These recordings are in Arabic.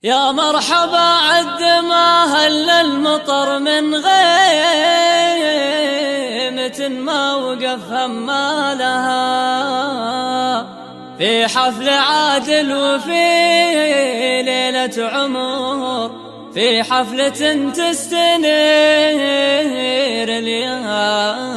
يا مرحبا عد ما هل المطر من غيمة ما وقف همالها في حفل عادل وفي ليلة عمر في حفلة تستنير ليالها.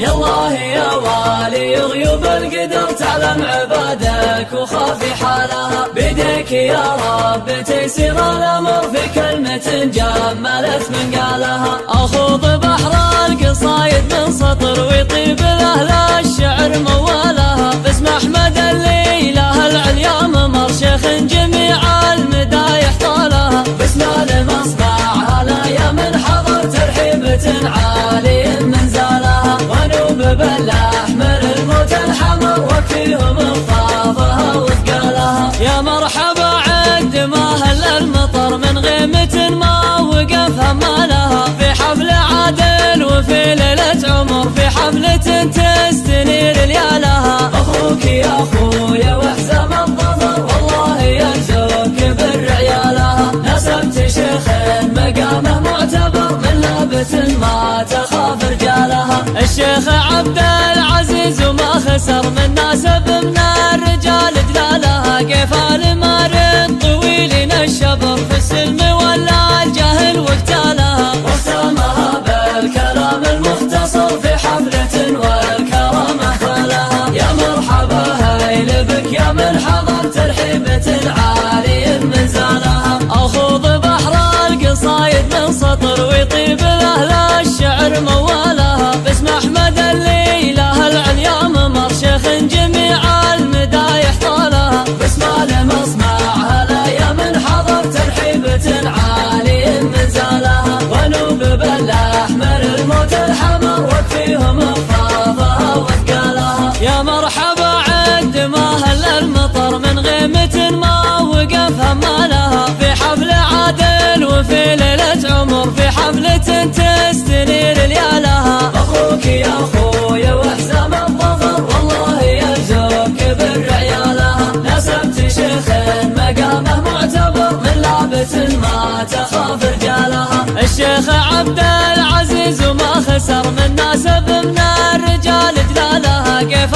يا الله يا والي غيوب القدر تعلم عبادك وخافي حالها بيديك يا رب تيسير الامر في كلمة جملت من قالها. اخوض بحر القصايد من سطر ويطيب لاهل الشعر موالها باسم احمد الليله العليا ممر شيخ جميع المدايح طالها باسم المصباح هلايا من حضر ترحيبة عالي من زالها ونوب بالاحمر الموت الحمر وكفيهم الطافها وثقالها. يا مرحبا عد ما هل المطر من غيمة ما وقف همالها في حفل عادل وفي ليلة عمر في حفلة تستنير ليالها. اخوك يا اخويا وحزام الظفر والله يرزقك بالرعيالها نسبت شيخ مقامه معتبر من لابس ما تخاف رجالها. الشيخ عبد العزيز وما خسر من ناسب من الرجال دلالها كيف المارد طويلين الشبر في السلم ولا الجهل واقتالها واختامها بالكلام المختصر في حفلة والكرامة خالها. يا مرحبا هيل بك يا من حضر ترحيبة عالي من زالها. اخوض بحر القصايد من سطر ويطيب لاهل الشعر موالها باسم احمد الليله العليا ممر شيخ جميع المدايح طالها باسم المصنع هلايا من حضر ترحيبة عالي من زالها ونوب بالاحمر الموت الحمر وكفيهم الطافها وثقالها. يا مرحبا عد ما هل المطر من غيمة ما وقف همالها في حفل عادل وفي ليلة عمر في حفلة تستنير ليالها. اخوك يا اخويا وحزام الظفر والله يرزقك بالرعيالها نسبت شيخ مقامه معتبر من لابس ما تخاف رجالها. الشيخ عبد العزيز وما خسر من ناسب من الرجال دلالها كيف